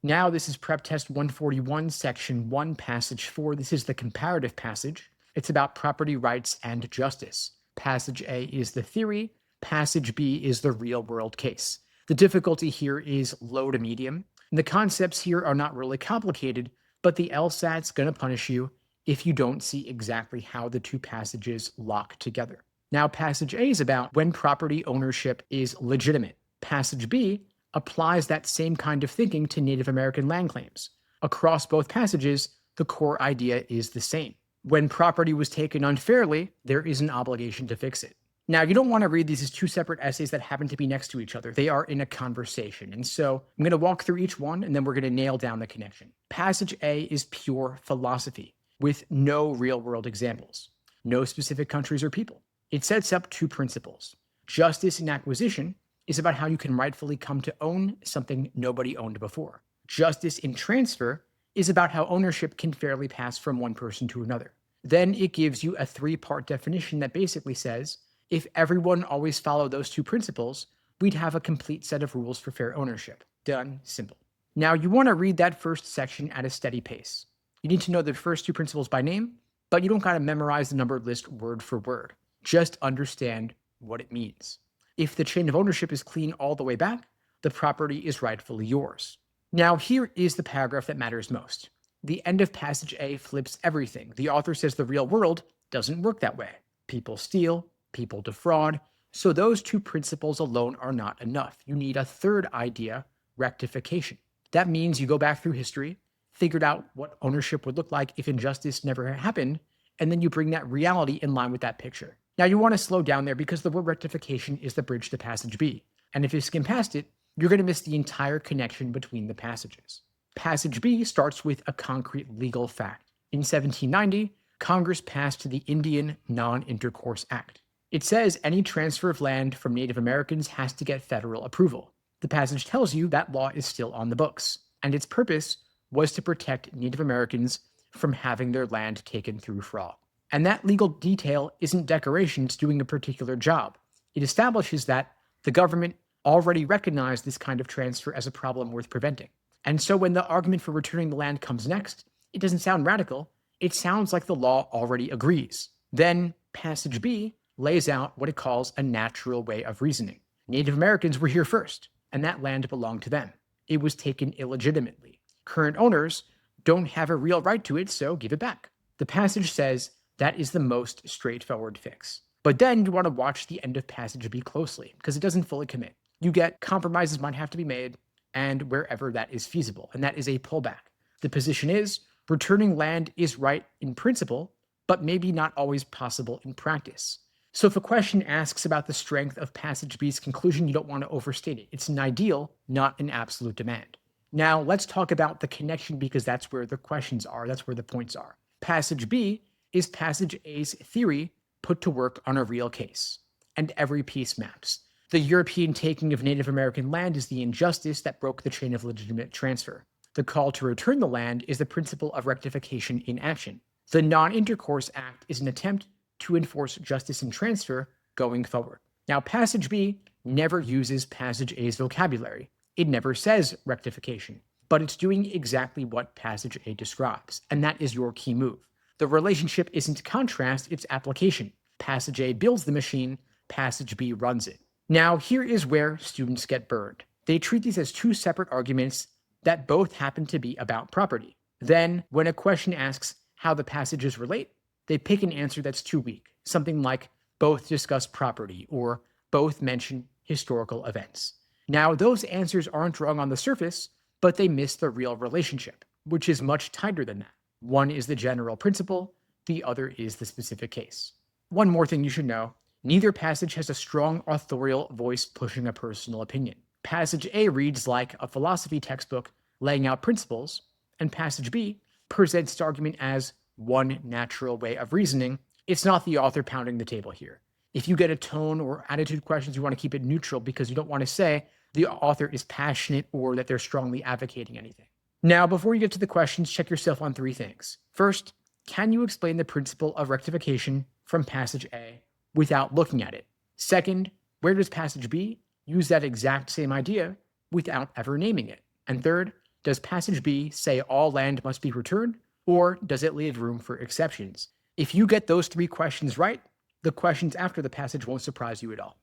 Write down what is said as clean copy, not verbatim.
Now this is Prep Test 141, Section 1, Passage 4. This is the comparative passage. It's about property rights and justice. Passage A is the theory. Passage B is the real-world case. The difficulty here is low to medium. And the concepts here are not really complicated, but the LSAT's going to punish you if you don't see exactly how the two passages lock together. Now, Passage A is about when property ownership is legitimate. Passage B applies that same kind of thinking to Native American land claims. Across both passages, the core idea is the same. When property was taken unfairly, there is an obligation to fix it. Now, you don't want to read these as two separate essays that happen to be next to each other. They are in a conversation. And so I'm going to walk through each one, and then we're going to nail down the connection. Passage A is pure philosophy with no real-world examples, no specific countries or people. It sets up two principles. Justice in acquisition is about how you can rightfully come to own something nobody owned before. Justice in transfer is about how ownership can fairly pass from one person to another. Then it gives you a three-part definition that basically says, if everyone always followed those two principles, we'd have a complete set of rules for fair ownership. Done. Simple. Now, you want to read that first section at a steady pace. You need to know the first two principles by name, but you don't got to memorize the numbered list word for word. Just understand what it means. If the chain of ownership is clean all the way back, the property is rightfully yours. Now, here is the paragraph that matters most. The end of Passage A flips everything. The author says the real world doesn't work that way. People steal, people defraud, so those two principles alone are not enough. You need a third idea, rectification. That means you go back through history, figured out what ownership would look like if injustice never happened, and then you bring that reality in line with that picture. Now, you want to slow down there because the word rectification is the bridge to Passage B. And if you skim past it, you're going to miss the entire connection between the passages. Passage B starts with a concrete legal fact. In 1790, Congress passed the Indian Non-Intercourse Act. It says any transfer of land from Native Americans has to get federal approval. The passage tells you that law is still on the books, and its purpose was to protect Native Americans from having their land taken through fraud. And that legal detail isn't decorations doing a particular job. It establishes that the government already recognized this kind of transfer as a problem worth preventing. And so when the argument for returning the land comes next, it doesn't sound radical. It sounds like the law already agrees. Then Passage B lays out what it calls a natural way of reasoning. Native Americans were here first, and that land belonged to them. It was taken illegitimately. Current owners don't have a real right to it, so give it back. The passage says that is the most straightforward fix. But then you want to watch the end of Passage B closely, because it doesn't fully commit. You get compromises might have to be made, and wherever that is feasible, and that is a pullback. The position is, returning land is right in principle, but maybe not always possible in practice. So if a question asks about the strength of Passage B's conclusion, you don't want to overstate it. It's an ideal, not an absolute demand. Now, let's talk about the connection, because that's where the questions are, that's where the points are. Passage B is Passage A's theory put to work on a real case, and every piece maps. The European taking of Native American land is the injustice that broke the chain of legitimate transfer. The call to return the land is the principle of rectification in action. The Non-Intercourse Act is an attempt to enforce justice in transfer going forward. Now, Passage B never uses Passage A's vocabulary. It never says rectification, but it's doing exactly what Passage A describes, and that is your key move. The relationship isn't contrast, it's application. Passage A builds the machine, Passage B runs it. Now, here is where students get burned. They treat these as two separate arguments that both happen to be about property. Then, when a question asks how the passages relate, they pick an answer that's too weak, something like both discuss property or both mention historical events. Now, those answers aren't wrong on the surface, but they miss the real relationship, which is much tighter than that. One is the general principle, the other is the specific case. One more thing you should know, neither passage has a strong authorial voice pushing a personal opinion. Passage A reads like a philosophy textbook laying out principles, and Passage B presents its argument as one natural way of reasoning. It's not the author pounding the table here. If you get a tone or attitude questions, you want to keep it neutral because you don't want to say the author is passionate or that they're strongly advocating anything. Now, before you get to the questions, check yourself on three things. First, can you explain the principle of rectification from Passage A without looking at it? Second, where does Passage B use that exact same idea without ever naming it? And third, Does passage B say all land must be returned, or does it leave room for exceptions? If you get those three questions right, the questions after the passage won't surprise you at all.